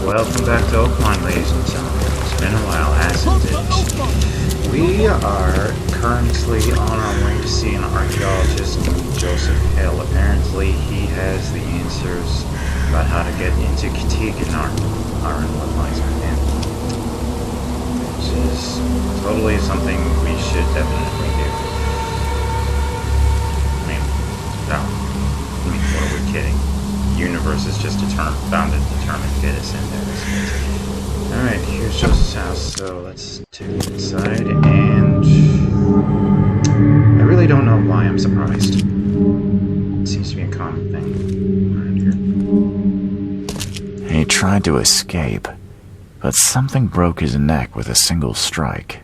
Welcome back to Oakmont, ladies and gentlemen. It's been a while, hasn't it? We are currently on our way to see an archaeologist named Joseph Hill. Apparently, he has the answers about how to get into Cthulhu and what lies within. Which is totally something we should definitely do. What are we kidding? The universe is just bound to determine fit us in there. Alright, here's Joseph's house, so let's take it inside, and I really don't know why I'm surprised. It seems to be a common thing around here. He tried to escape, but something broke his neck with a single strike.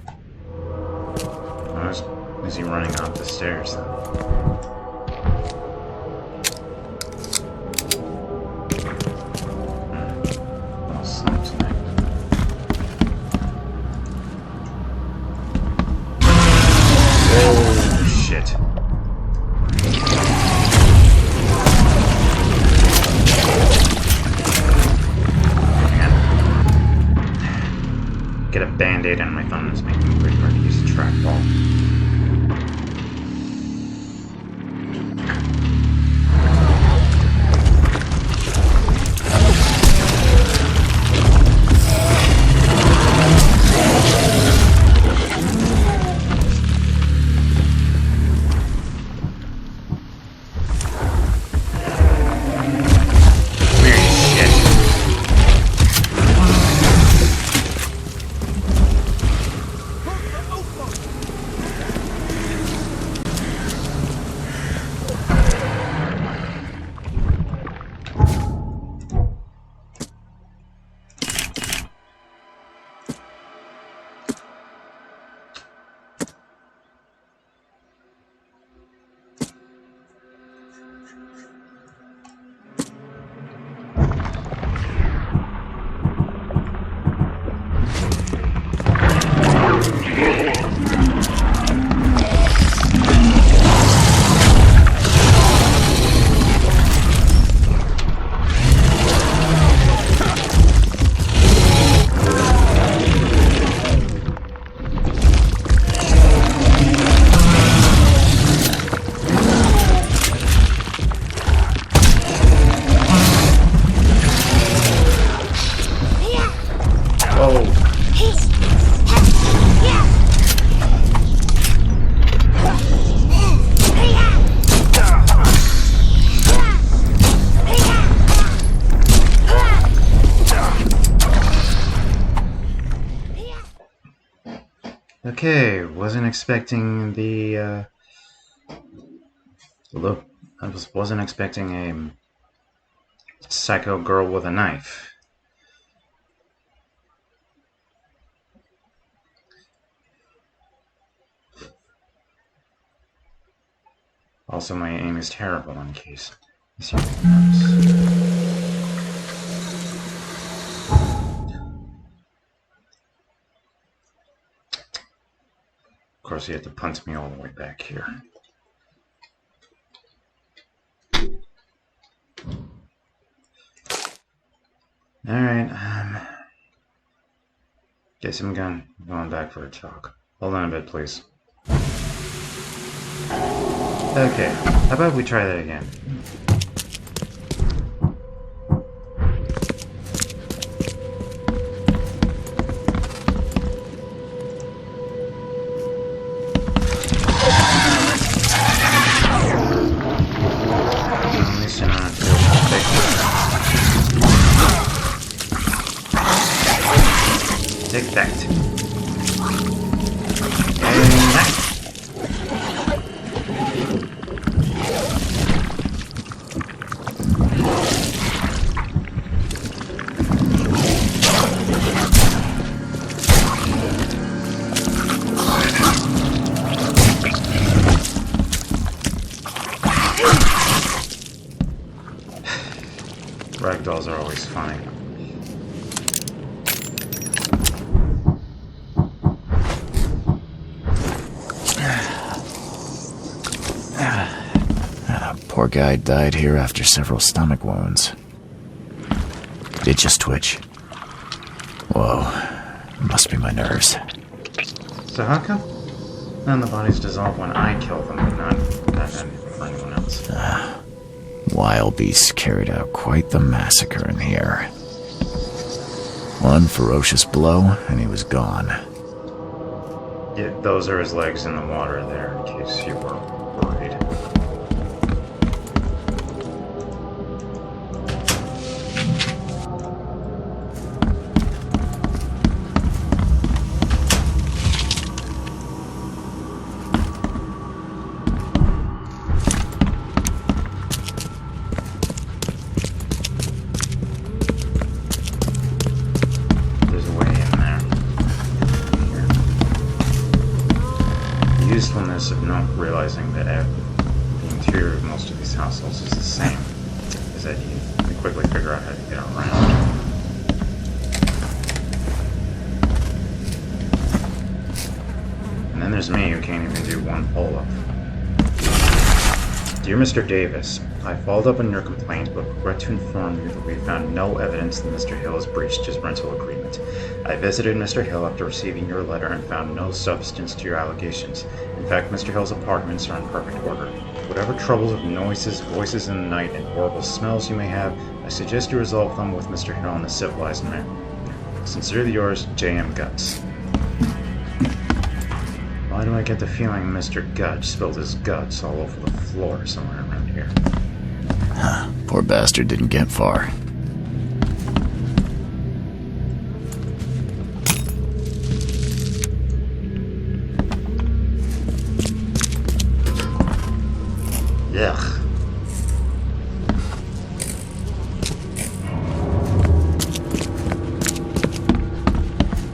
Is he running up the stairs then? Get a band-aid on my thumb is making it pretty hard to use a trackball. Okay, wasn't expecting the look. I wasn't expecting a psycho girl with a knife. Also, my aim is terrible in case. Of course, you have to punt me all the way back here. Alright, guess I'm going back for a talk. Hold on a bit, please. Okay, how about we try that again? Take that. And that. Ragdolls are always funny. Poor guy died here after several stomach wounds. It just twitch. Whoa. Must be my nerves. So how come none of the bodies dissolve when I kill them, but not for anyone else? Wild beasts carried out quite the massacre in here. One ferocious blow, and he was gone. Yeah, those are his legs in the water there, in case you were worried. Usefulness of not realizing that the interior of most of these households is the same is that you can quickly figure out how to get around. And then there's me, who can't even do one pull-up. Dear Mr. Davis, I followed up on your complaint, but regret to inform you that we found no evidence that Mr. Hill has breached his rental agreement. I visited Mr. Hill after receiving your letter and found no substance to your allegations. In fact, Mr. Hill's apartments are in perfect order. Whatever troubles of noises, voices in the night, and horrible smells you may have, I suggest you resolve them with Mr. Hill in a civilized manner. Sincerely yours, J.M. Guts. Why do I get the feeling Mr. Guts spilled his guts all over the floor somewhere around here? Poor bastard didn't get far. Ugh.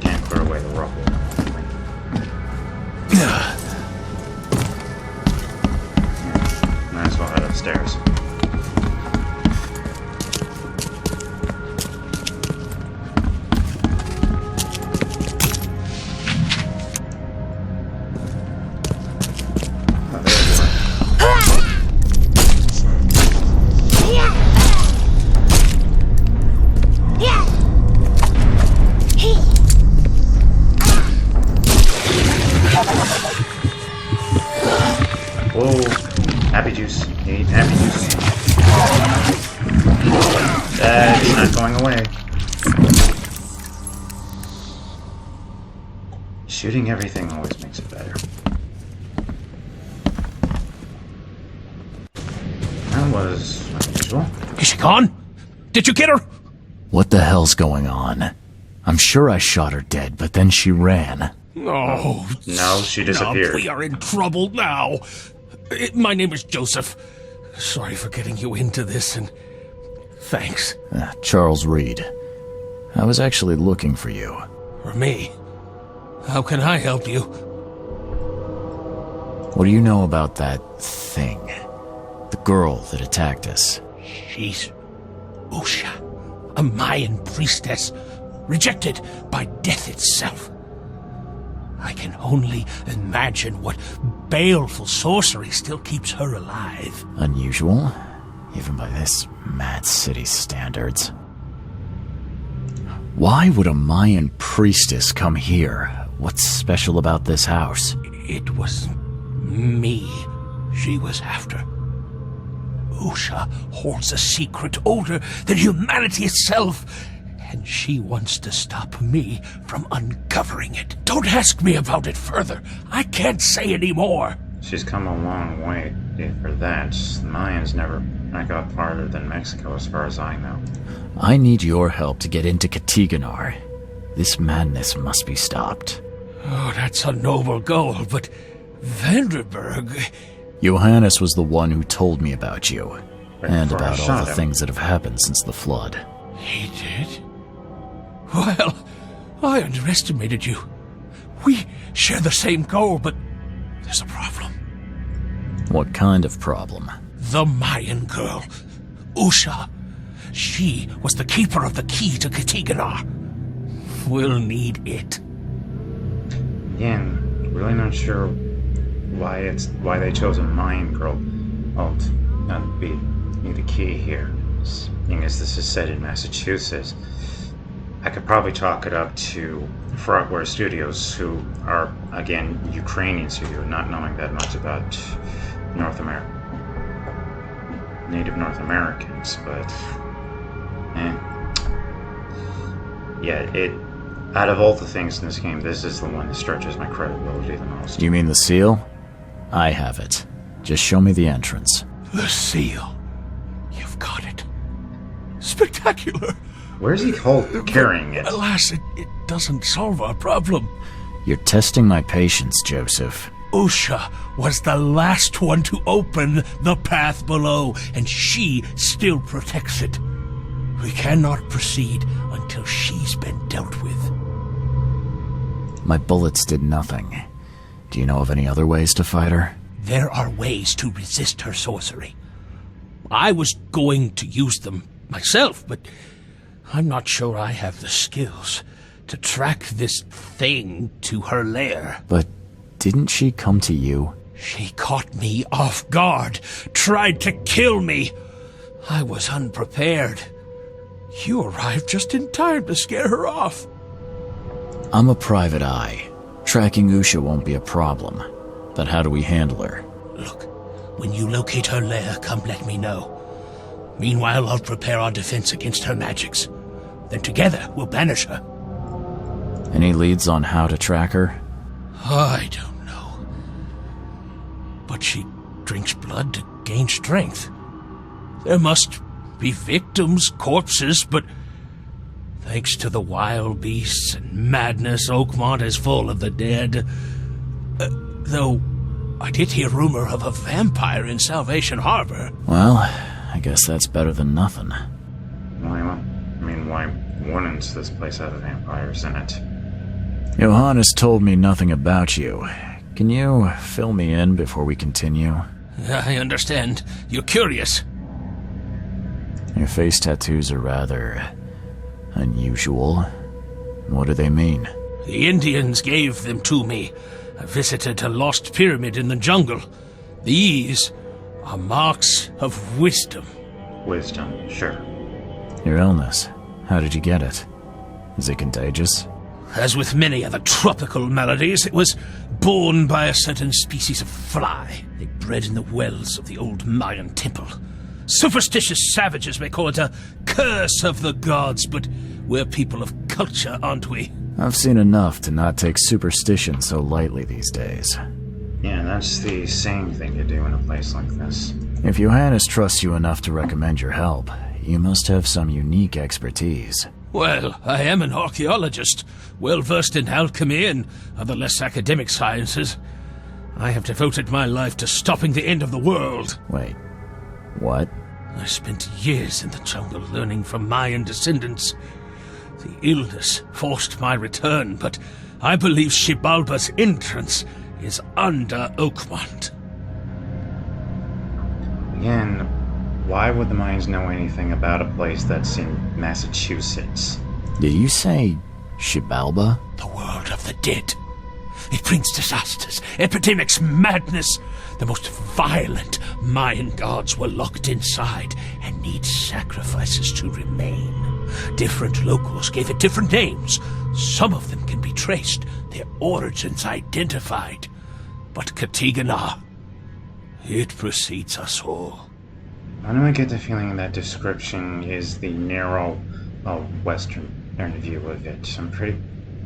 Can't clear away the rubble. Might as well head upstairs. Oh, there you are. Whoa, happy juice. You need happy juice. It's not going away. Shooting everything always makes it better. That was unusual. Is she gone? Did you get her? What the hell's going on? I'm sure I shot her dead, but then she ran. Oh, No, she disappeared. we are in trouble now. My name is Joseph. Sorry for getting you into this, and thanks. Charles Reed. I was actually looking for you. For me? How can I help you? What do you know about that thing? The girl that attacked us? She's Usha, a Mayan priestess, rejected by death itself. I can only imagine what baleful sorcery still keeps her alive. Unusual, even by this mad city standards. Why would a Mayan priestess come here? What's special about this house? It was me she was after. Usha holds a secret older than humanity itself, and she wants to stop me from uncovering it. Don't ask me about it further. I can't say any more. She's come a long way for that. The Mayans never got farther than Mexico as far as I know. I need your help to get into Katiganar. This madness must be stopped. Oh, that's a noble goal, but Vanderberg... Johannes was the one who told me about you, and before I about all shot the him. things that have happened since the flood. He did? Well, I underestimated you. We share the same goal, but there's a problem. What kind of problem? The Mayan girl, Usha. She was the keeper of the key to Katiganar. We'll need it. Again, really not sure why they chose a Mayan girl. Oh, not be the key here. Seeing as this is set in Massachusetts, I could probably chalk it up to Frogware Studios, who are, again, Ukrainian studio, not knowing that much about North America, native North Americans, but out of all the things in this game, this is the one that stretches my credibility the most. You mean the seal? I have it. Just show me the entrance. The seal. You've got it. Spectacular. Where's he carrying it? Alas, it doesn't solve our problem. You're testing my patience, Joseph. Usha was the last one to open the path below, and she still protects it. We cannot proceed until she's been dealt with. My bullets did nothing. Do you know of any other ways to fight her? There are ways to resist her sorcery. I was going to use them myself, but I'm not sure I have the skills to track this thing to her lair. But didn't she come to you? She caught me off guard, tried to kill me. I was unprepared. You arrived just in time to scare her off. I'm a private eye. Tracking Usha won't be a problem. But how do we handle her? Look, when you locate her lair, come let me know. Meanwhile, I'll prepare our defense against her magics. Then together, we'll banish her. Any leads on how to track her? I don't know. But she drinks blood to gain strength. There must be victims, corpses, but thanks to the wild beasts and madness, Oakmont is full of the dead. Though I did hear rumor of a vampire in Salvation Harbor. Well, I guess that's better than nothing. Why wouldn't this place have vampires in it? Johannes told me nothing about you. Can you fill me in before we continue? I understand. You're curious. Your face tattoos are rather unusual. What do they mean? The Indians gave them to me. I visited a lost pyramid in the jungle. These are marks of wisdom. Wisdom, sure. Your illness, how did you get it? Is it contagious? As with many other tropical maladies, it was borne by a certain species of fly. They bred in the wells of the old Mayan temple. Superstitious savages may call it a curse of the gods, but we're people of culture, aren't we? I've seen enough to not take superstition so lightly these days. Yeah, that's the same thing to do in a place like this. If Johannes trusts you enough to recommend your help, you must have some unique expertise. Well, I am an archaeologist, well-versed in alchemy and other less academic sciences. I have devoted my life to stopping the end of the world. Wait, what? I spent years in the jungle learning from Mayan descendants. The illness forced my return, but I believe Xibalba's entrance is under Oakmont. Again, why would the Mayans know anything about a place that's in Massachusetts? Did you say Xibalba? The world of the dead. It brings disasters, epidemics, madness. The most violent Mayan gods were locked inside and need sacrifices to remain. Different locals gave it different names. Some of them can be traced, their origins identified. But Katigana, it precedes us all. Why do I get the feeling that description is the narrow, Western view of it?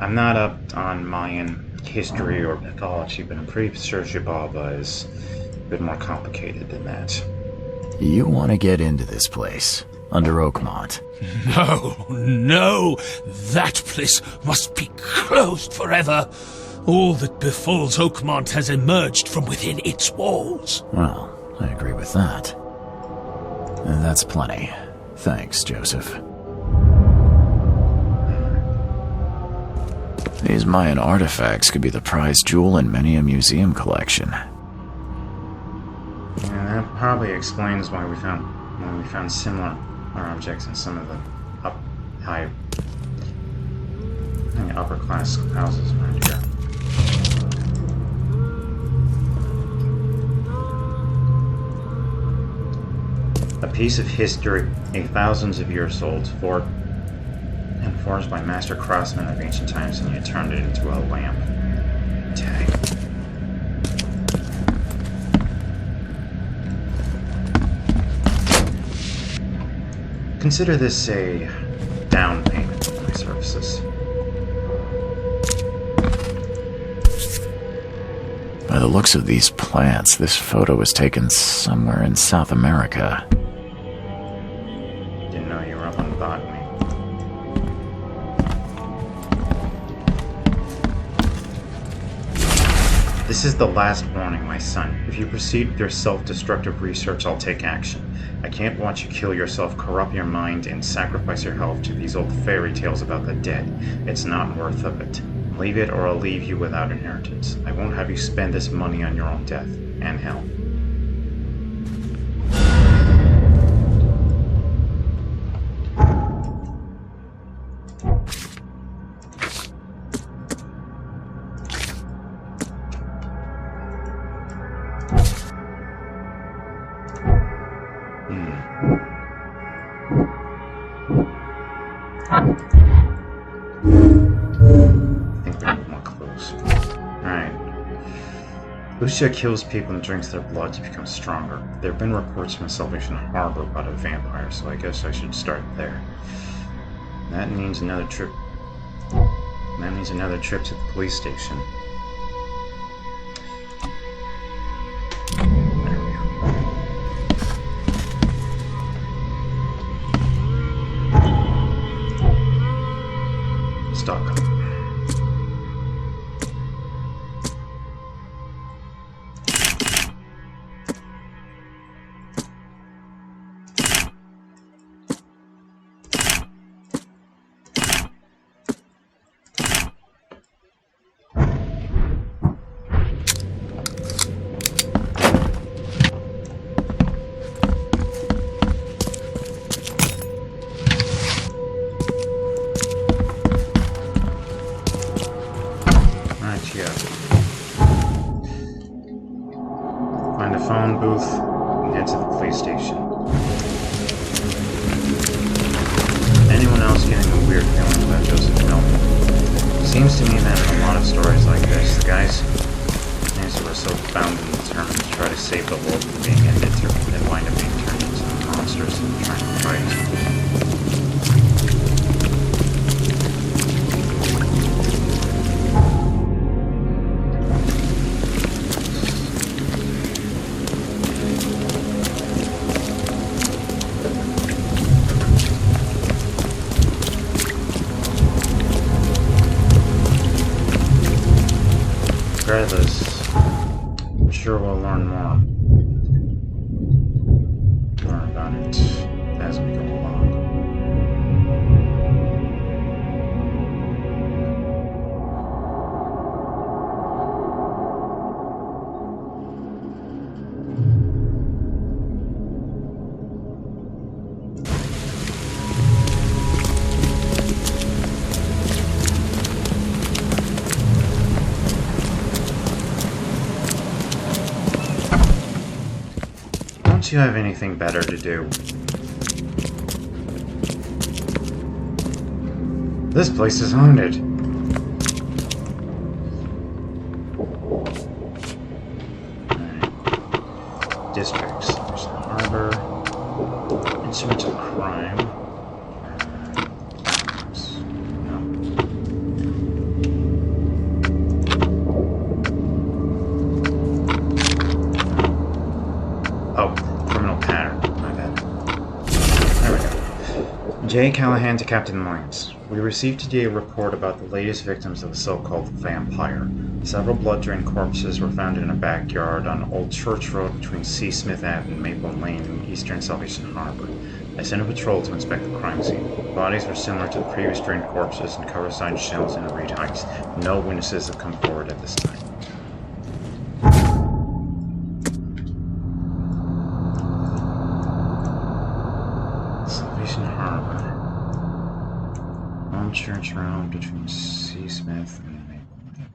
I'm not up on Mayan history or mythology, but I'm pretty sure Xibalba is a bit more complicated than that. You want to get into this place, under Oakmont? No, that place must be closed forever. All that befalls Oakmont has emerged from within its walls. Well, I agree with that. And that's plenty. Thanks, Joseph. These Mayan artifacts could be the prized jewel in many a museum collection. Yeah, that probably explains why we found similar objects in some of the upper class houses around here. A piece of history, thousands of years old, for forged by master craftsmen of ancient times, and you turned it into a lamp. Dang. Consider this a down payment for my services. By the looks of these plants, this photo was taken somewhere in South America. Didn't know you were up on botany. This is the last warning, my son. If you proceed with your self-destructive research, I'll take action. I can't watch you kill yourself, corrupt your mind, and sacrifice your health to these old fairy tales about the dead. It's not worth of it. Leave it or I'll leave you without inheritance. I won't have you spend this money on your own death and hell. Lucia kills people and drinks their blood to become stronger. There have been reports from Salvation Harbor about a vampire, so I guess I should start there. That means another trip. That means another trip to the police station. There we go. Stockholm. Find a phone booth and head to the police station. Anyone else getting a weird feeling about Joseph Milton? Seems to me that in a lot of stories like this, the guys who are so bound and determined to try to save the world from being ended, they wind up being turned into monsters and trying to fight. Regardless, I'm sure we'll learn more. Learn about it as we go along. Don't you have anything better to do? This place is haunted. Alright. Districts. There's the harbor. Instruments of crime. No. Oh. Pattern. My bad. There we go. J. Callahan to Captain Lyons. We received today a report about the latest victims of a so-called vampire. Several blood-drained corpses were found in a backyard on Old Church Road between Seasmith Ave and Maple Lane in eastern Salvation Harbor. I sent a patrol to inspect the crime scene. The bodies were similar to the previous drained corpses and cover-sized shells in the reed heights. No witnesses have come forward at this time. Church Road between Seasmith and Maple Lane.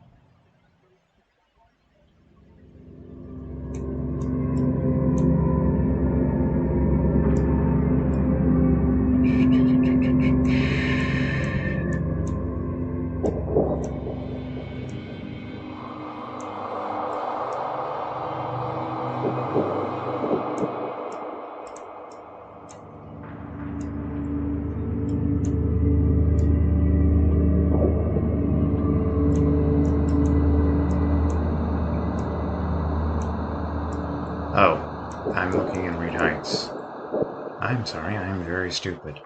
Nice. I'm sorry, I'm very stupid.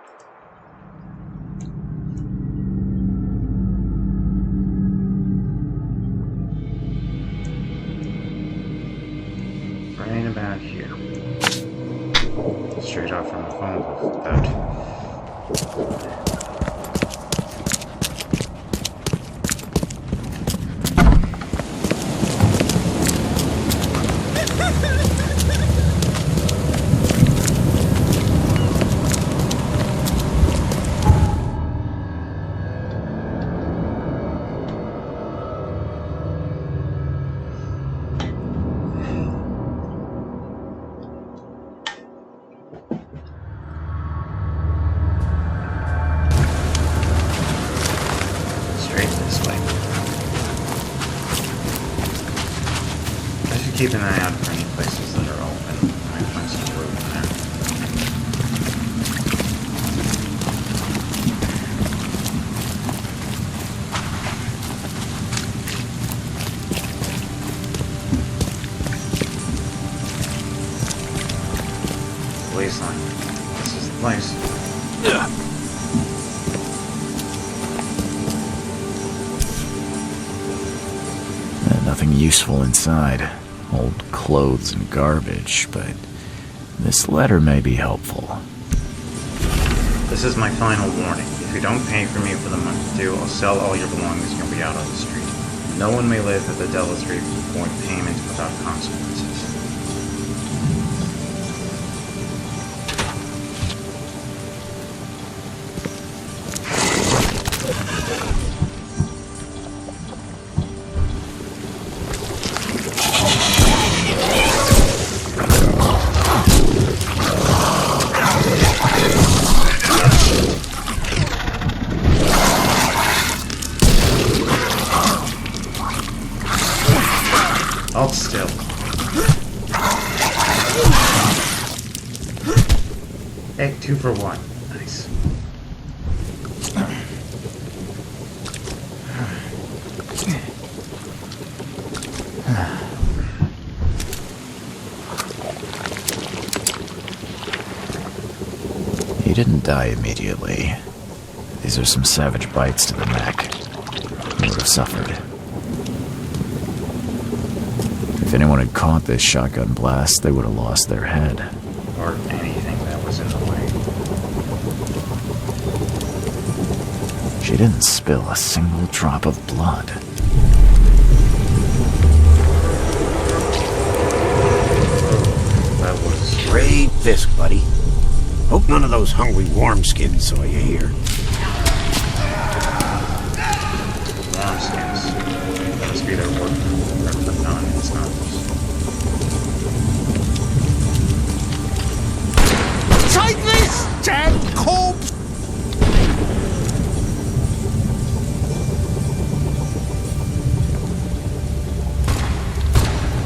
Right about here. Straight off from the phone without... Keep an eye out for any places that are open. I might find some loot in there. Police line. This is the place. Nothing useful inside. Old clothes and garbage, but this letter may be helpful. This is my final warning. If you don't pay for me for the month due, I'll sell all your belongings and you'll be out on the street. No one may live at the Devil's Reef to avoid payment without consequences. Hold still. Hey, 2 for 1. Nice. He didn't die immediately. These are some savage bites to the neck. He would have suffered. If anyone had caught this shotgun blast, they would have lost their head. Or anything that was in the way. She didn't spill a single drop of blood. That was... Great fisk, buddy. Hope none of those hungry wormskins saw you here. Wormskins. That must be their work. No, it's not. Take this, damn corpse!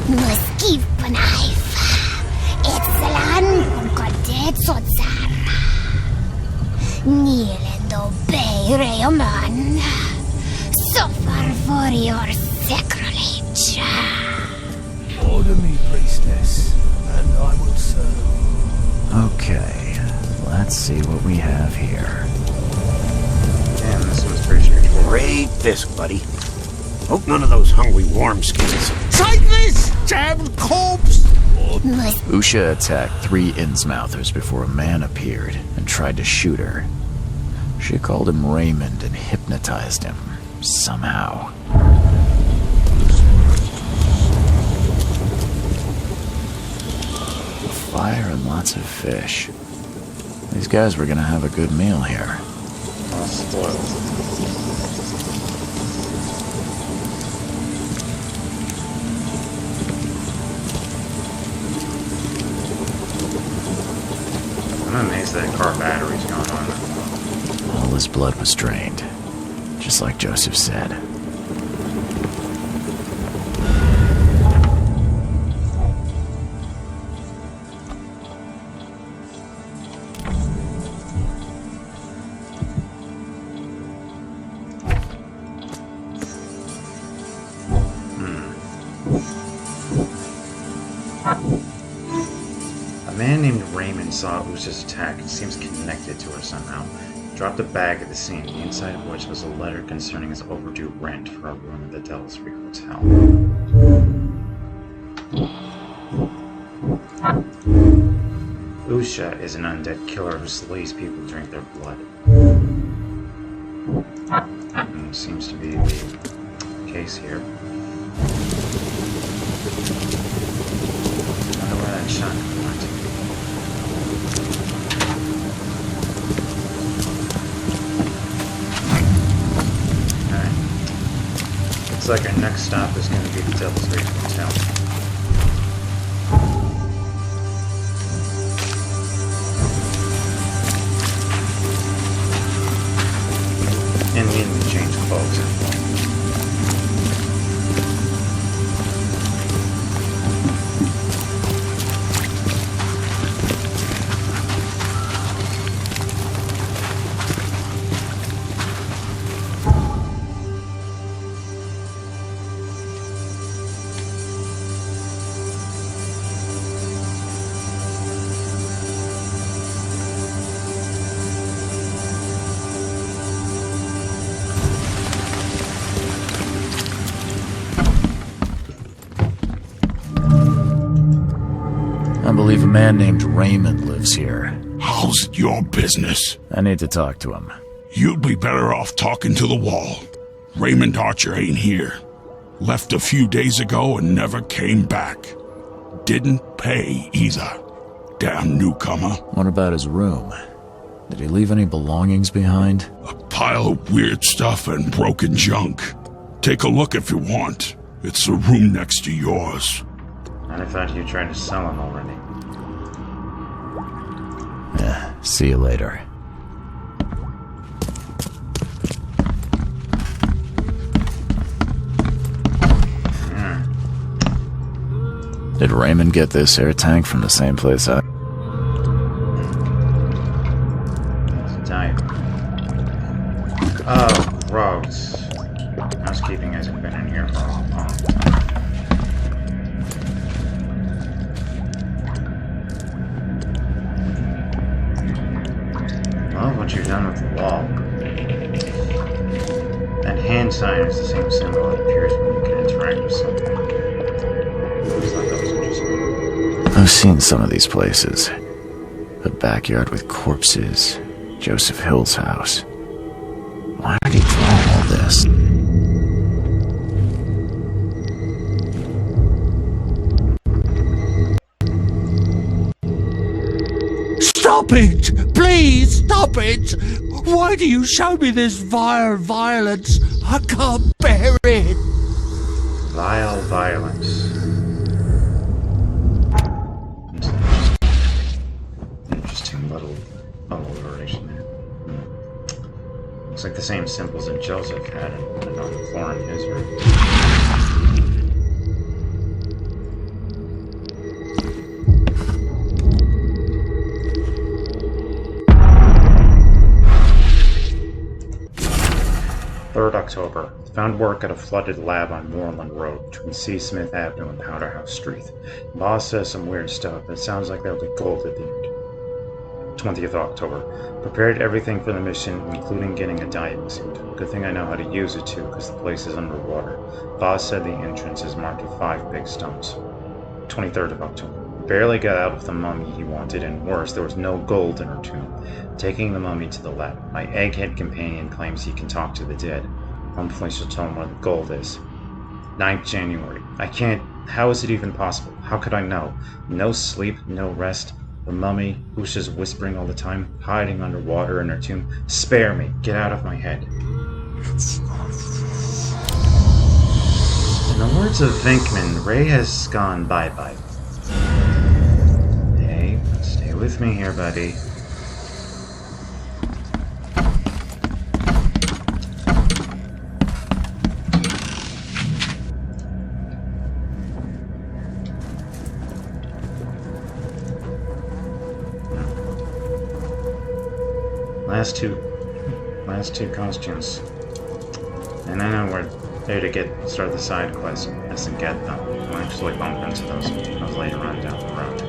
Muskiv Panaif. Etselan Punkodet Sotsara. Nilendo Beireoman. Suffer for your sacrilege. Order me, priestess, and I will serve. Okay, let's see what we have here. Damn, this one's pretty straightforward. Great fisk, buddy. Hope none of those hungry wormskins. Take this, damn corpse! Usha attacked 3 Innsmouthers before a man appeared and tried to shoot her. She called him Raymond and hypnotized him, somehow. Fire and lots of fish. These guys were gonna have a good meal here. All spoiled. I'm amazed that car battery's gone on. All his blood was drained, just like Joseph said. A man named Raymond saw Usha's attack and seems connected to her somehow. Dropped a bag at the scene, the inside of which was a letter concerning his overdue rent for a room at the Devil's Reef Hotel. Usha is an undead killer who slays people to drink their blood. And seems to be the case here. I wonder where that shotgun went. Alright. Looks like our next stop is going to be the Devil's Reef Hotel. And we need to change clothes. I believe a man named Raymond lives here. How's it your business? I need to talk to him. You'd be better off talking to the wall. Raymond Archer ain't here. Left a few days ago and never came back. Didn't pay either. Damn newcomer. What about his room? Did he leave any belongings behind? A pile of weird stuff and broken junk. Take a look if you want. It's the room next to yours. And I thought you tried to sell him already. Yeah, see you later. Did Raymond get this air tank from the same place I... It's a dive. Oh, gross. Housekeeping hasn't been in here for a long time. Well, what you've done with the wall. That hand sign is the same symbol that appears when you can interact with something. I just thought that was interesting. I've seen some of these places. A backyard with corpses. Joseph Hill's house. Why did he draw all this? Stop it! Please, stop it! Why do you show me this vile violence? I can't bear it! Vile violence. Interesting little alliteration there. Looks like the same symbols that Joseph had and on the floor in his room. October. Found work at a flooded lab on Moreland Road between C. Smith Avenue and Powderhouse Street. Boss says some weird stuff, but it sounds like there'll be gold at the end. 20th October. Prepared everything for the mission, including getting a diving suit. Good thing I know how to use it too, because the place is underwater. Boss said the entrance is marked with 5 big stones. 23rd of October. Barely got out of the mummy he wanted, and worse, there was no gold in her tomb. Taking the mummy to the lab. My egghead companion claims he can talk to the dead. Hopefully she'll tell him where the gold is. 9th January. I can't... How is it even possible? How could I know? No sleep, no rest. The mummy, Usha's whispering all the time, hiding underwater in her tomb. Spare me. Get out of my head. In the words of Vinkman, Ray has gone bye-bye. Hey, stay with me here, buddy. Last two costumes. And I know we're there to start the side quest and get them. We'll actually bump into those later on down the road.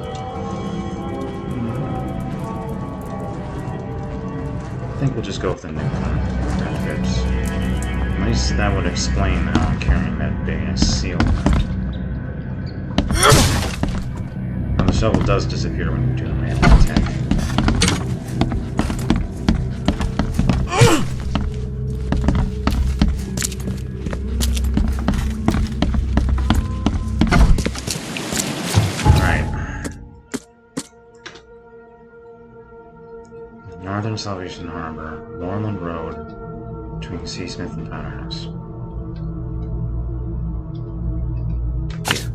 think we'll just go with the new one. That fits. At least that would explain how I'm carrying that big ass seal. Now the shovel does disappear when you do a melee attack. Northern Salvation Harbor, Moreland Road, between Seasmith and Powder House. Here.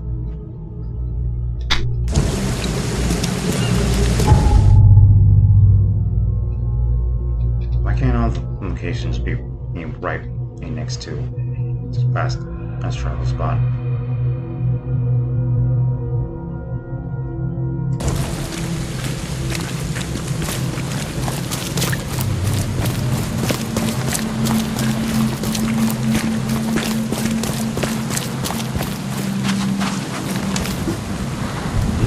Why can't all the locations be right next to this fast travel spot?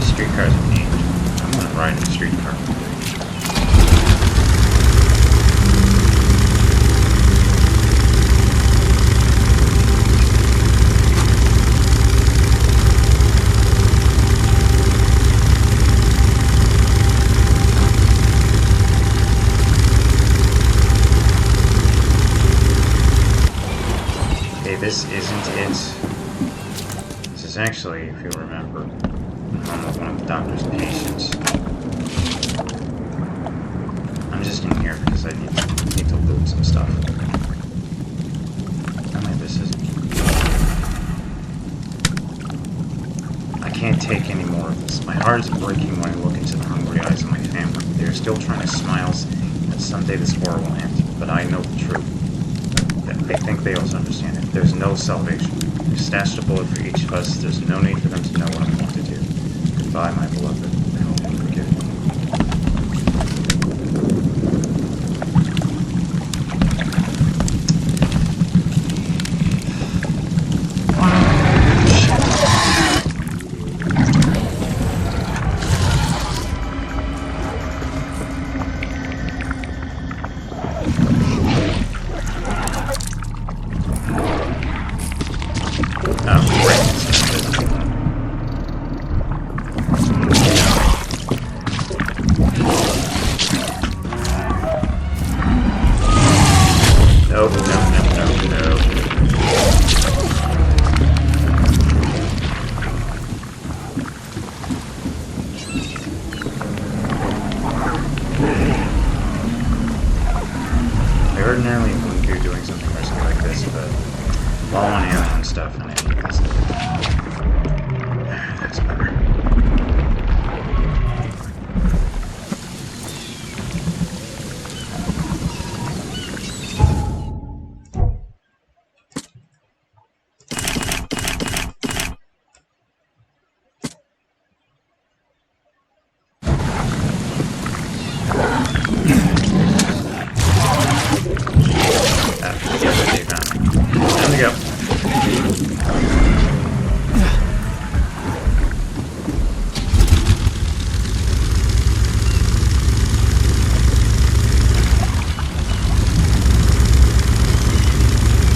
Streetcars are neat. I'm gonna ride in a streetcar. Okay, this isn't it. This is actually, if you remember, one of the doctor's patients. I'm just in here because I need to loot some stuff. Tell me this isn't. I can't take any more of this. My heart is breaking when I look into the hungry eyes of my family. They are still trying to smile that someday this war will end. But I know the truth. I think they also understand it. There's no salvation. We've stashed a bullet for each of us. There's no need for them to know what I'm going to do. Goodbye, my beloved. I hope you forgive me. Ordinarily wouldn't do doing something risky like this, but while on alien stuff and that's better.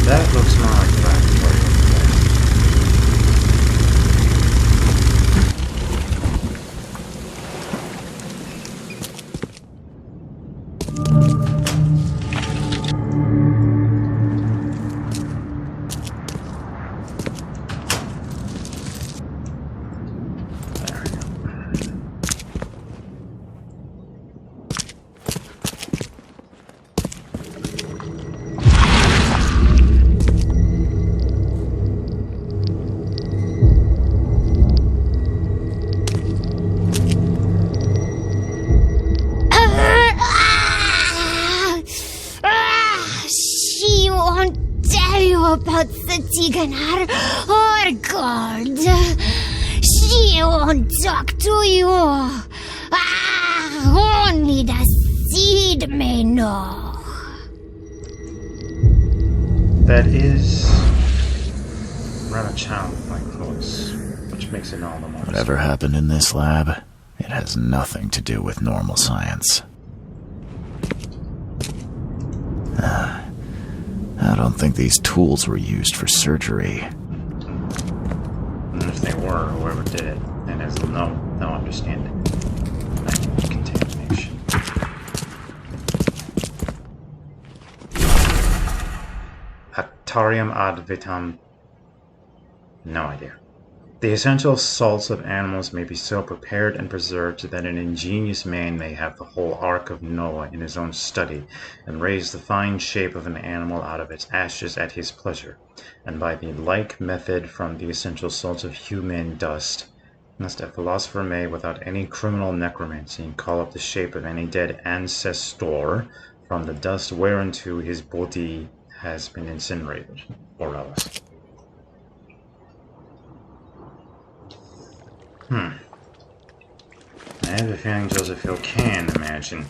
That looks more like the laboratory over there. There we go. About Satiganar or God. She won't talk to you. Only the seed may know. That is rather childlike voice, which makes it all the more. Whatever happened in this lab, it has nothing to do with normal science. I don't think these tools were used for surgery. And if they were, whoever did it, then has no understanding of contamination. Pactarium ad vitam. No idea. The essential salts of animals may be so prepared and preserved that an ingenious man may have the whole Ark of Noah in his own study, and raise the fine shape of an animal out of its ashes at his pleasure, and by the like method from the essential salts of human dust, lest a philosopher may, without any criminal necromancy, call up the shape of any dead ancestor from the dust whereunto his body has been incinerated, or else. I have a feeling Joseph Hill can imagine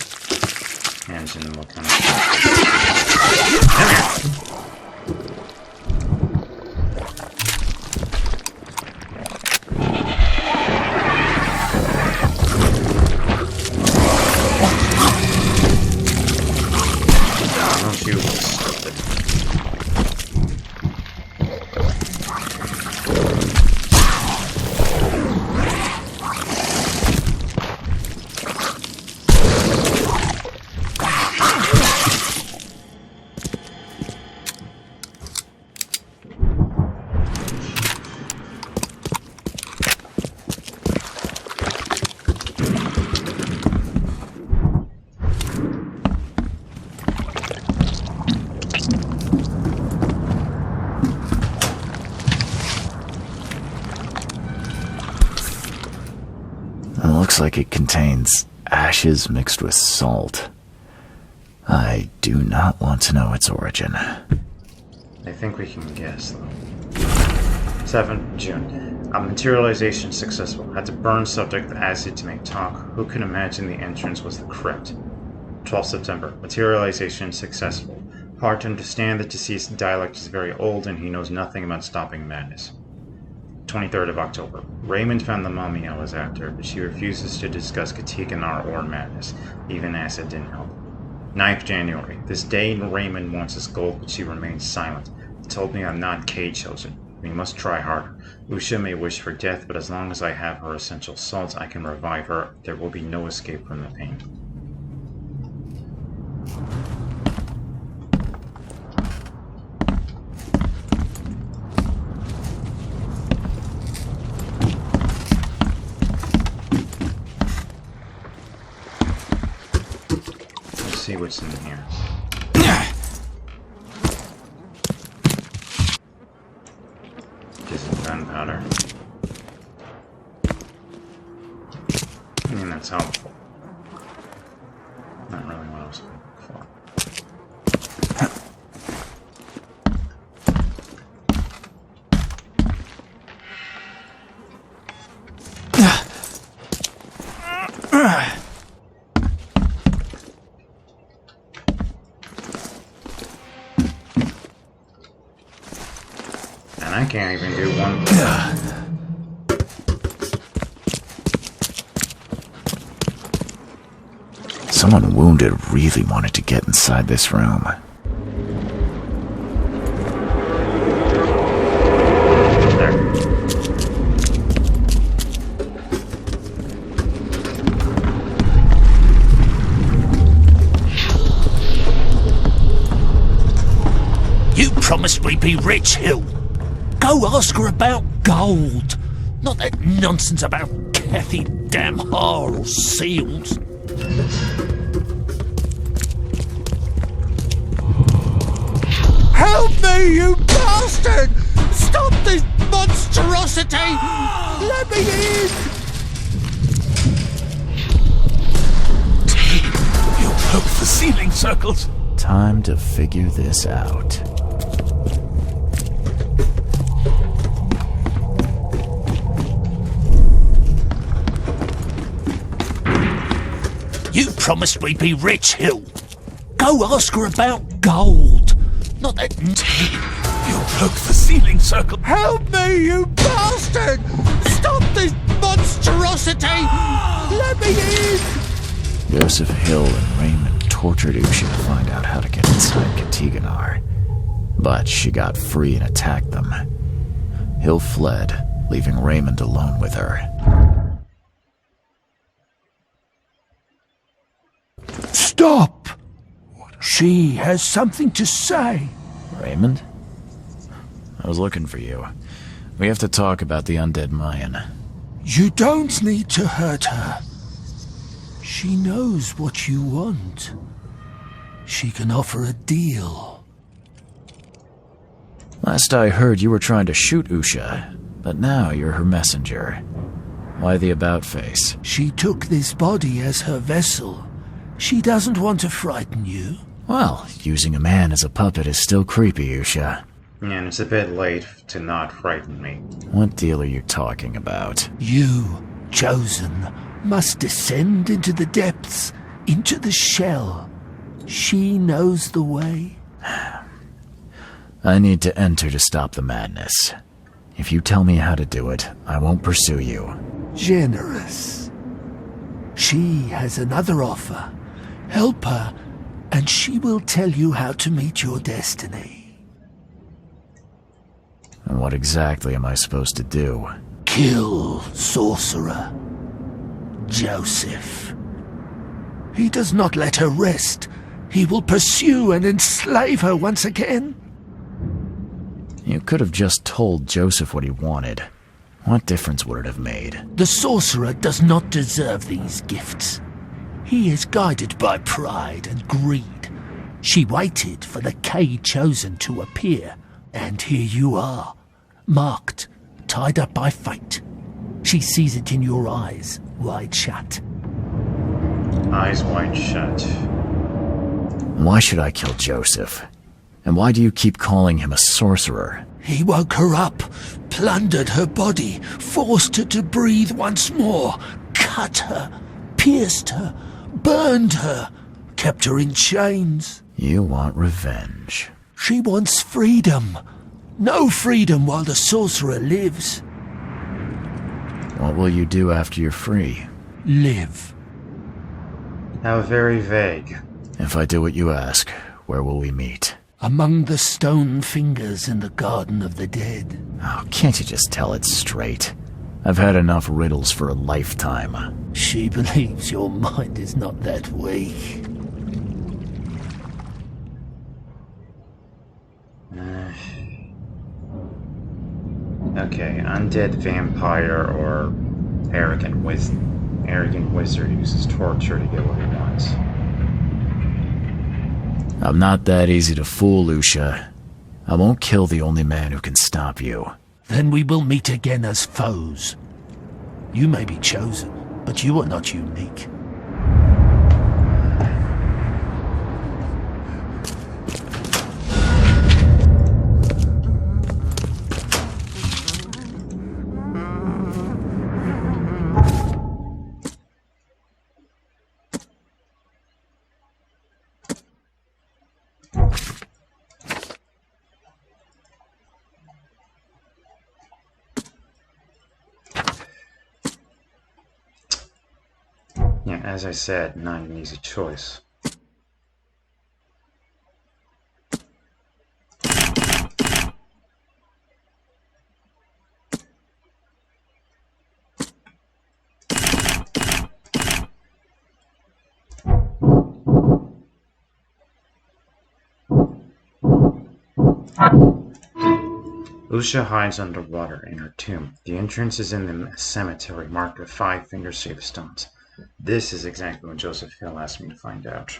what kind of stuff. Come here! Don't you stop it. Looks like it contains ashes mixed with salt. I do not want to know its origin. I think we can guess, though. 7th June. Materialization successful. Had to burn subject with acid to make talk. Who could imagine the entrance was the crypt? 12th September. Materialization successful. Hard to understand the deceased's dialect is very old and he knows nothing about stopping madness. 23rd of October. Raymond found the mummy I was after, but she refuses to discuss Katiganar or madness. Even acid didn't help. 9th January. This day Raymond wants us gold, but she remains silent. Told me I'm not K-chosen. We must try harder. Usha may wish for death, but as long as I have her essential salts, I can revive her. There will be no escape from the pain. Let's see what's in here. Just gunpowder. I mean, that's helpful. Not really what I was looking for. I can't even do one. Someone wounded really wanted to get inside this room. There. You promised we'd be rich, Hill. Go ask her about gold. Not that nonsense about Kathy Damhar or seals. Help me, you bastard! Stop this monstrosity! Let me in! You poke the ceiling circles. Time to figure this out. You promised we'd be rich, Hill. Go ask her about gold. Not that... You broke the ceiling circle. Help me, you bastard! Stop this monstrosity! Let me in! Joseph Hill and Raymond tortured Usha to find out how to get inside Katiganar. But she got free and attacked them. Hill fled, leaving Raymond alone with her. Stop! She has something to say. Raymond? I was looking for you. We have to talk about the undead Mayan. You don't need to hurt her. She knows what you want. She can offer a deal. Last I heard, you were trying to shoot Usha, but now you're her messenger. Why the about-face? She took this body as her vessel. She doesn't want to frighten you. Well, using a man as a puppet is still creepy, Usha. And it's a bit late to not frighten me. What deal are you talking about? You, chosen, must descend into the depths, into the shell. She knows the way. I need to enter to stop the madness. If you tell me how to do it, I won't pursue you. Generous. She has another offer. Help her, and she will tell you how to meet your destiny. And what exactly am I supposed to do? Kill sorcerer Joseph. He does not let her rest. He will pursue and enslave her once again. You could have just told Joseph what he wanted. What difference would it have made? The sorcerer does not deserve these gifts. He is guided by pride and greed. She waited for the K chosen to appear, and here you are, marked, tied up by fate. She sees it in your eyes, wide shut. Eyes wide shut. Why should I kill Joseph? And why do you keep calling him a sorcerer? He woke her up, plundered her body, forced her to breathe once more, cut her, pierced her, burned her, kept her in chains. You want revenge. She wants freedom. No freedom while the sorcerer lives. What will you do after you're free? Live. How very vague. If I do what you ask, where will we meet? Among the stone fingers in the Garden of the Dead. Oh, can't you just tell it straight? I've had enough riddles for a lifetime. She believes your mind is not that weak. Okay, undead vampire or arrogant wizard uses torture to get what he wants. I'm not that easy to fool, Usha. I won't kill the only man who can stop you. Then we will meet again as foes. You may be chosen, but you are not unique. Yeah, as I said, not an easy choice. Usha hides underwater in her tomb. The entrance is in the cemetery marked with 5 finger-shaped stones. This is exactly what Joseph Hill asked me to find out.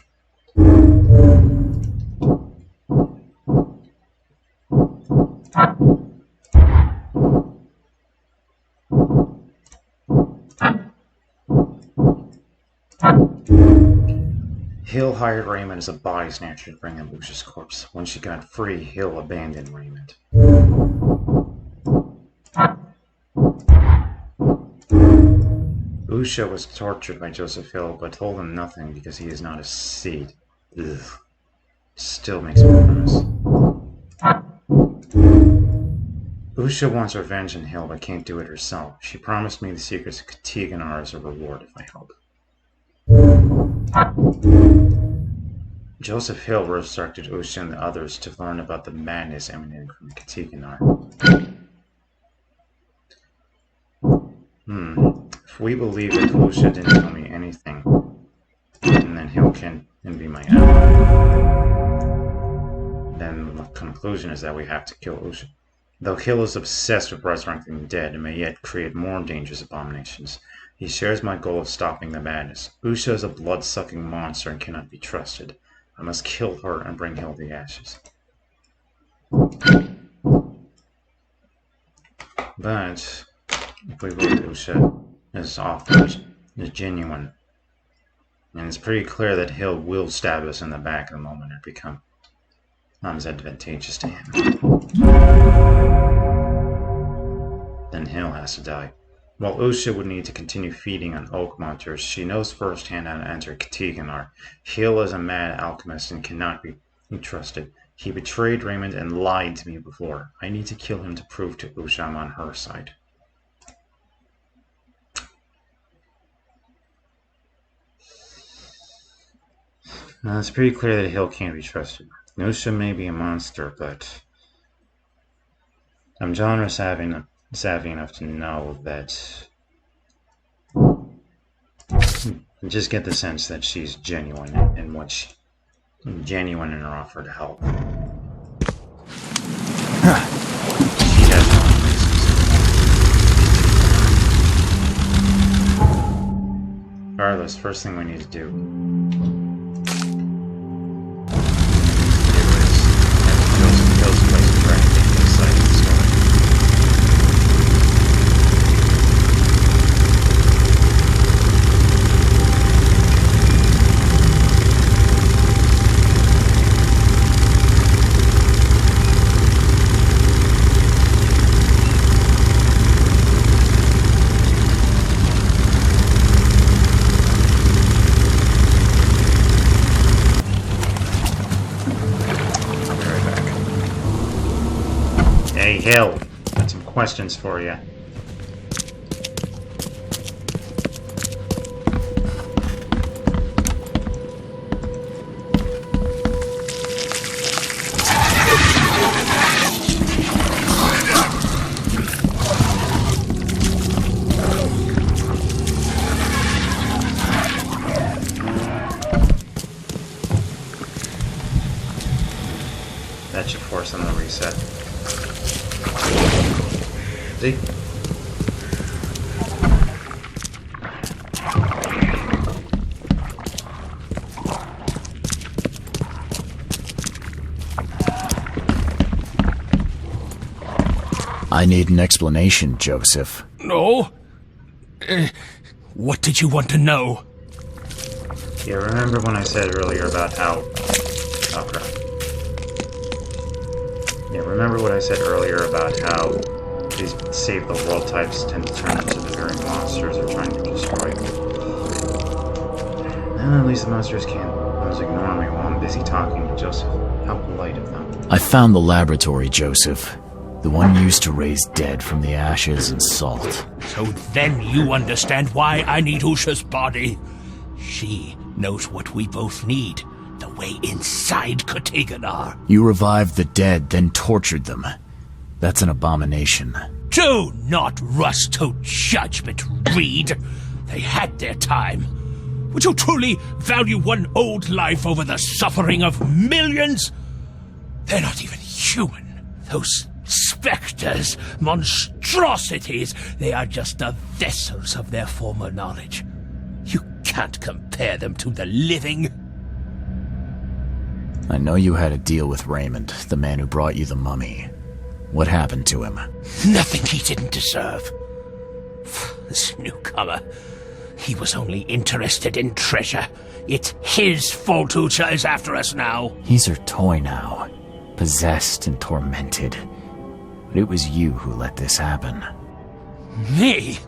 Hill hired Raymond as a body snatcher to bring him Usha's corpse. When she got free, Hill abandoned Raymond. Usha was tortured by Joseph Hill, but told him nothing because he is not a seed. Ugh. Still makes me nervous. Usha wants revenge on Hill, but can't do it herself. She promised me the secrets of Katiganar as a reward if I help. Joseph Hill instructed Usha and the others to learn about the madness emanating from Katiganar. If we believe that Usha didn't tell me anything, and then Hill can be my ally, then the conclusion is that we have to kill Usha. Though Hill is obsessed with resurrecting the dead and may yet create more dangerous abominations, he shares my goal of stopping the madness. Usha is a blood-sucking monster and cannot be trusted. I must kill her and bring Hill the ashes. But if we believe Usha is genuine, and it's pretty clear that Hill will stab us in the back the moment it becomes advantageous to him, then Hill has to die. While Usha would need to continue feeding on oak monsters, she knows firsthand how to enter Katiganar. Hill is a mad alchemist and cannot be trusted. He betrayed Raymond and lied to me before. I need to kill him to prove to Usha I'm on her side. Now, it's pretty clear that Hill can't be trusted. Usha may be a monster, but I'm genre savvy enough to know that just get the sense that she's genuine in genuine in her offer to help. She has no reasons. Regardless, first thing we need to do is place for anything inside the story. Hey, Hill, got some questions for you. That should force them to reset. See? I need an explanation, Joseph. No? What did you want to know? You remember when I said earlier about how... Oh, crap. Yeah, remember what I said earlier about how these save the world types tend to turn into the very monsters they're trying to destroy? Well, at least the monsters can't almost ignore me while I'm busy talking to Joseph. How polite of them. I found the laboratory, Joseph. The one used to raise dead from the ashes and salt. So then you understand why I need Usha's body. She knows what we both need. The way inside Katiganar. You revived the dead, then tortured them. That's an abomination. Do not rush to judgment, Reed. They had their time. Would you truly value one old life over the suffering of millions? They're not even human. Those specters, monstrosities, they are just the vessels of their former knowledge. You can't compare them to the living. I know you had a deal with Raymond, the man who brought you the mummy. What happened to him? Nothing he didn't deserve. This newcomer, he was only interested in treasure. It's his fault Usha is after us now. He's her toy now, possessed and tormented. But it was you who let this happen. Me?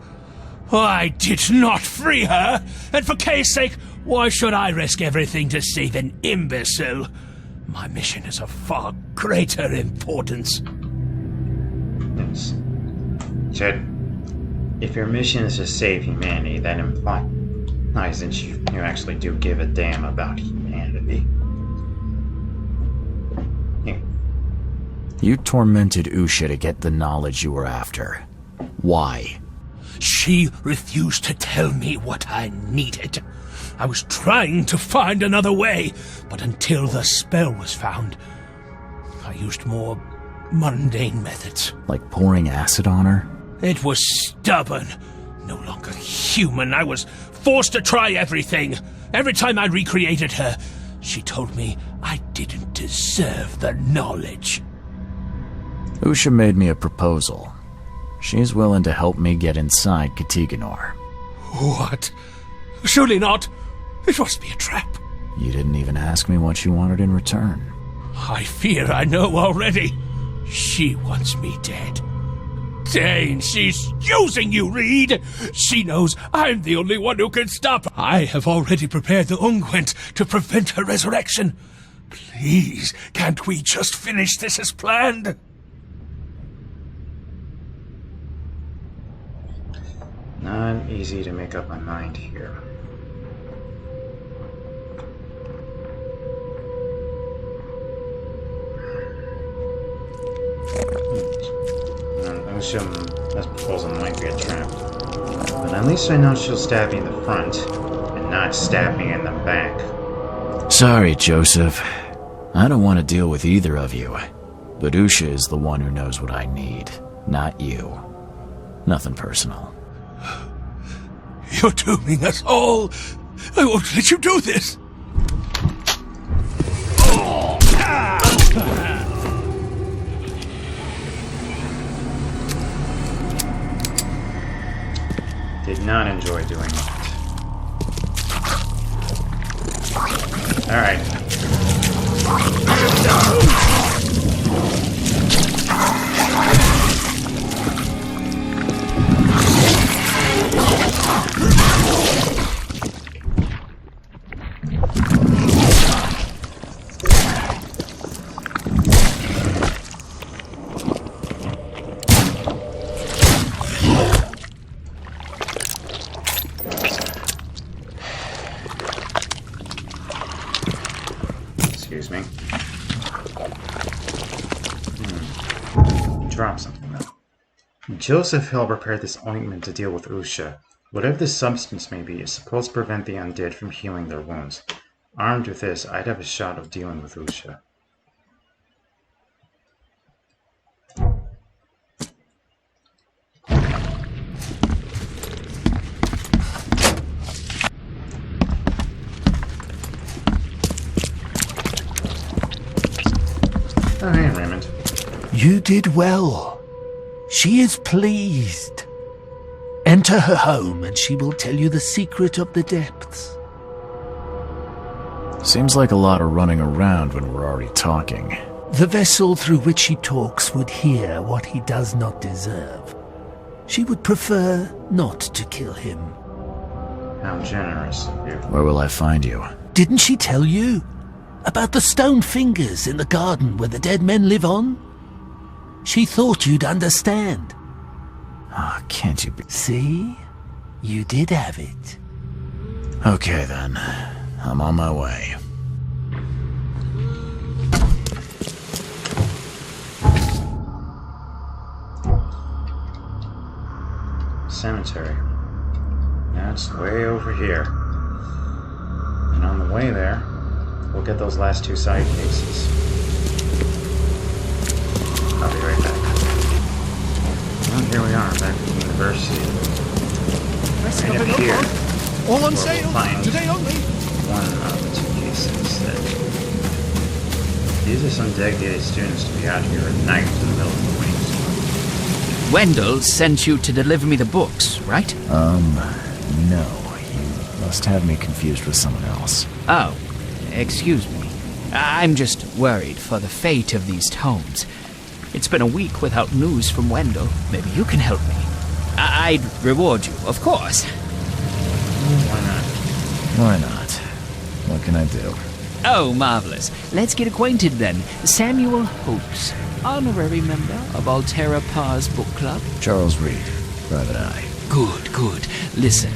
I did not free her, and for Kay's sake, why should I risk everything to save an imbecile? My mission is of far greater importance. Yes. Jed, if your mission is to save humanity, that implies that you actually do give a damn about humanity. You tormented Usha to get the knowledge you were after. Why? She refused to tell me what I needed. I was trying to find another way, but until the spell was found, I used more mundane methods. Like pouring acid on her? It was stubborn, no longer human. I was forced to try everything. Every time I recreated her, she told me I didn't deserve the knowledge. Usha made me a proposal. She's willing to help me get inside Katiganor. What? Surely not. It must be a trap. You didn't even ask me what you wanted in return. I fear I know already. She wants me dead. Dane, she's using you, Reed! She knows I'm the only one who can stop. I have already prepared the unguent to prevent her resurrection. Please, can't we just finish this as planned? Not easy to make up my mind here. This proposal might be a trap. But at least I know she'll stab me in the front, and not stab me in the back. Sorry, Joseph. I don't want to deal with either of you. But Usha is the one who knows what I need, not you. Nothing personal. You're dooming us all. I won't let you do this. Did not enjoy doing that. Alright. Excuse me. Drop something though. Joseph Hill prepared this ointment to deal with Usha. Whatever this substance may be, is supposed to prevent the undead from healing their wounds. Armed with this, I'd have a shot of dealing with Usha. Oh, hey, Raymond. You did well. She is pleased. Enter her home and she will tell you the secret of the depths. Seems like a lot of running around when we're already talking. The vessel through which he talks would hear what he does not deserve. She would prefer not to kill him. How generous of you. Where will I find you? Didn't she tell you about the stone fingers in the garden where the dead men live on? She thought you'd understand. Oh, can't you be... See? You did have it. Okay then. I'm on my way. Cemetery. That's way over here. And on the way there, we'll get those last two side cases. I'll be right back. Well, here we are, back at the university. Right up here, All on we'll sale, find today only. one of the two cases that... These are some dedicated students to be out here at night in the middle of the week. Wendell sent you to deliver me the books, right? No. You must have me confused with someone else. Oh, excuse me. I'm just worried for the fate of these tomes. It's been a week without news from Wendell. Maybe you can help me. I'd reward you, of course. Why not? Why not? What can I do? Oh, marvelous. Let's get acquainted then. Samuel Hopes, honorary member of Altera Par's book club. Charles Reed, Private Eye. Good, good. Listen,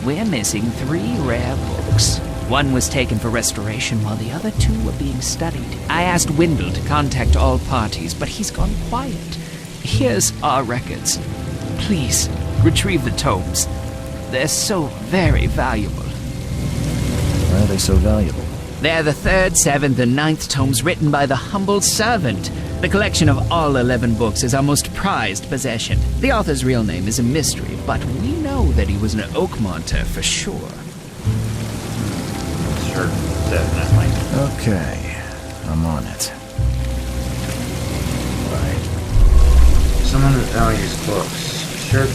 we're missing 3 rare books. One was taken for restoration while the other two were being studied. I asked Windle to contact all parties, but he's gone quiet. Here's our records. Please, retrieve the tomes. They're so very valuable. Why are they so valuable? They're the 3rd, 7th, and 9th tomes written by the humble servant. The collection of all 11 books is our most prized possession. The author's real name is a mystery, but we know that he was an Oakmonter for sure. Sure, definitely. Okay, I'm on it. Right. Someone who values books. Sure,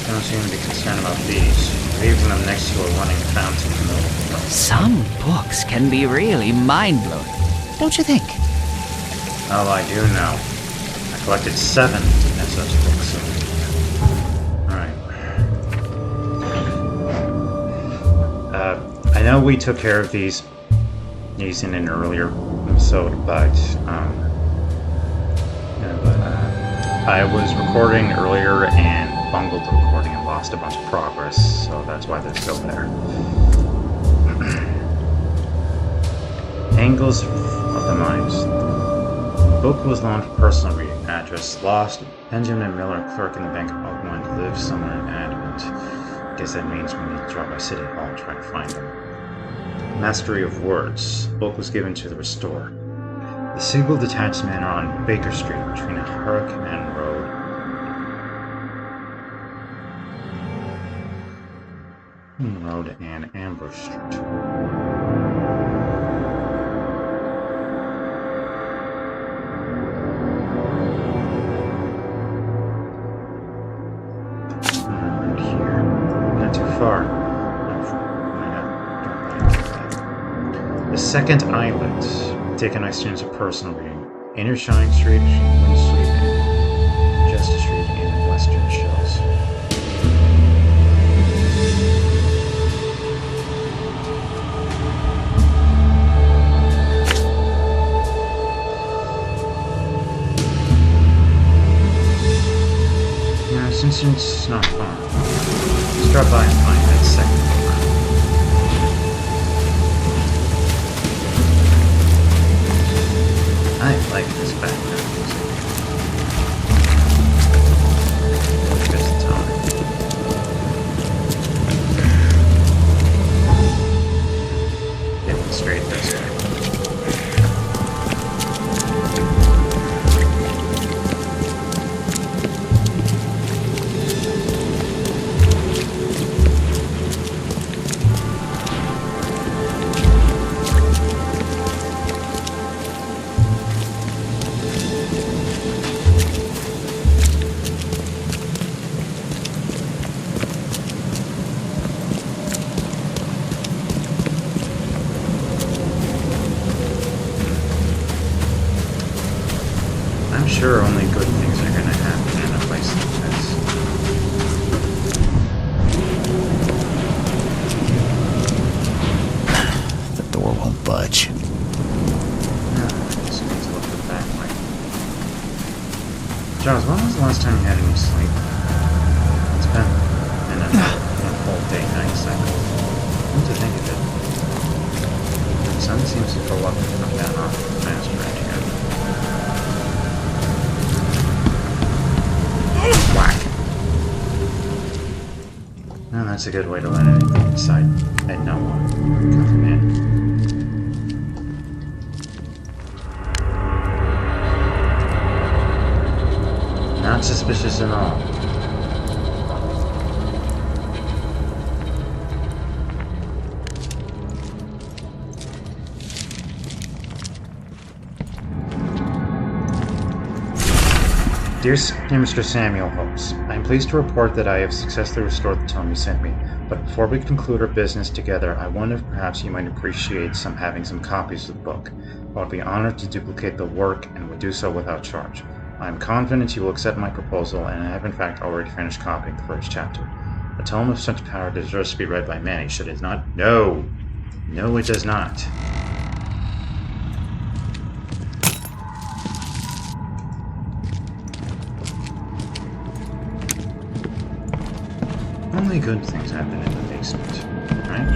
don't seem to be concerned about these. Leaving them next to a running fountain in the middle of the road. Some books can be really mind-blowing, don't you think? Oh, I do know. I collected 7 of such books. Alright. I know we took care of these in an earlier episode, but I was recording earlier and bungled the recording and lost a bunch of progress, so that's why they're still there. Angles of the Minds. The book was launched for personal reading. Address lost. Benjamin Miller, clerk in the Bank of Oakland, lives somewhere in Advent. I guess that means we need to drop by City Hall and try to find him. Mastery of Words. The book was given to the Restorer. The single detached manor on Baker Street between Hurricane Road and Ambush Street. Around here. Not too far. The second islet. Take a nice chance of personal reading. Inner Shine Street, Wind Street, and Justice Street in Western Shells. Since it's not far, let's drop by and find that second door. I like this background music. Just the tone. Getting straight this way. I'm sure only good things are going to happen in a place like this. The door won't budge. No, I just need to look the back way. Charles, when was the last time you had any sleep? It's been a full day-night cycle. Come to think of it, the sun seems to go up and come down off fast right here. Whack. Well, that's a good way to let anything inside and no one coming in. Not suspicious at all. Dear Mr. Samuel Holmes, I am pleased to report that I have successfully restored the tome you sent me, but before we conclude our business together, I wonder if perhaps you might appreciate having some copies of the book. I would be honored to duplicate the work and would do so without charge. I am confident you will accept my proposal, and I have in fact already finished copying the first chapter. A tome of such power deserves to be read by many, should it not? No! No, it does not. Only good things happen in the basement, right?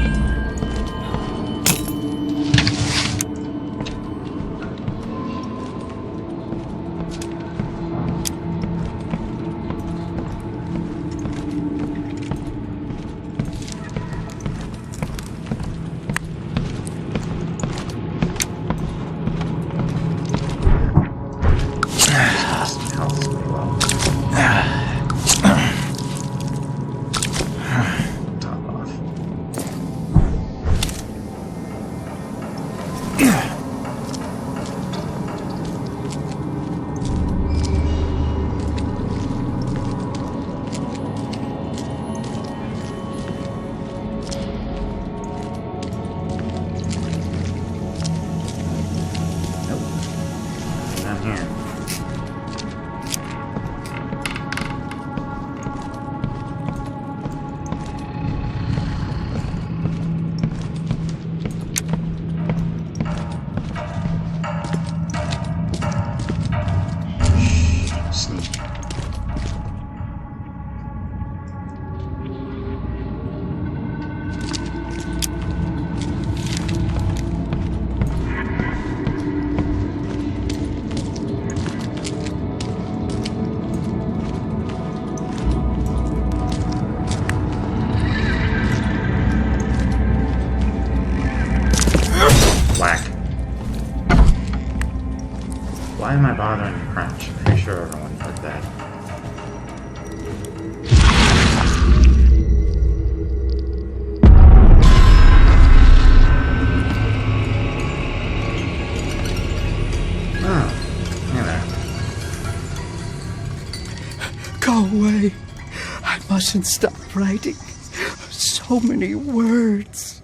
sneak. Whack. Why am I bothering to crouch? Pretty sure everyone heard that. Oh, look at that. Go away. I mustn't stop writing. So many words.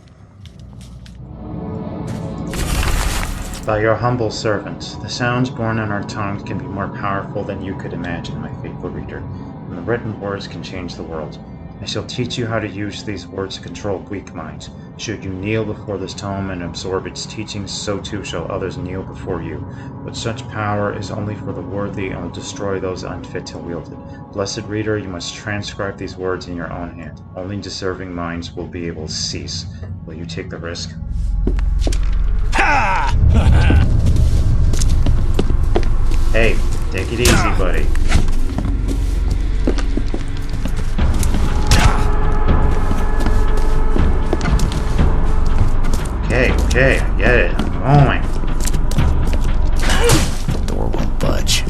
By your humble servant, the sounds born in our tongues can be more powerful than you could imagine, my faithful reader, and the written words can change the world. I shall teach you how to use these words to control weak minds. Should you kneel before this tome and absorb its teachings, so too shall others kneel before you. But such power is only for the worthy and will destroy those unfit to wield it. Blessed reader, you must transcribe these words in your own hand. Only deserving minds will be able to cease. Will you take the risk? Hey, take it easy, buddy. Okay, I get it. I'm going. The door won't budge.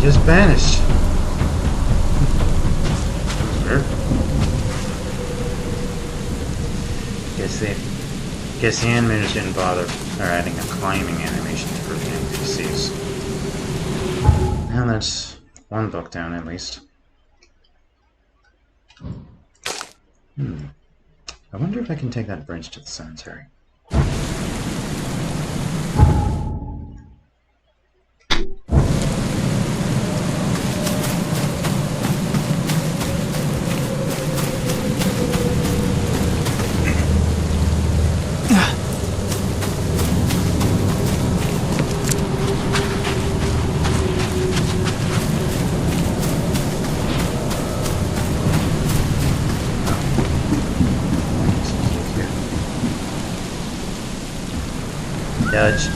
Just vanished. Weird. Guess the animators didn't bother adding a climbing animation for the NPCs. And that's one book down at least. I wonder if I can take that bridge to the cemetery. Judge.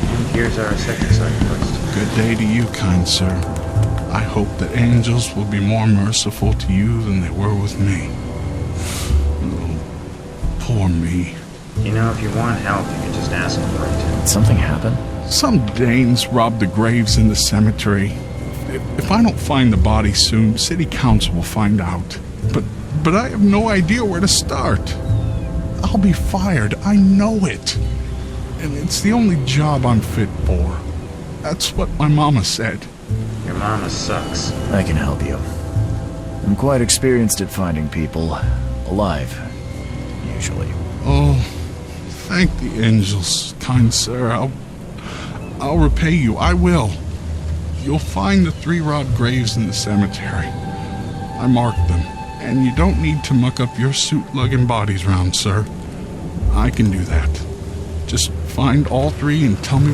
And here's our second side quest. Good day to you, kind sir. I hope that angels will be more merciful to you than they were with me. Poor me. You know, if you want help, you can just ask for it. Did something happen? Some Danes robbed the graves in the cemetery. If I don't find the body soon, city council will find out. But I have no idea where to start. I'll be fired. I know it. And it's the only job I'm fit for. That's what my mama said. Your mama sucks. I can help you. I'm quite experienced at finding people alive, usually. Oh, thank the angels, kind sir. I'll repay you. I will. You'll find the 3-rod graves in the cemetery. I marked them, and you don't need to muck up your suit lugging bodies round, sir. I can do that. Just find all 3 and tell me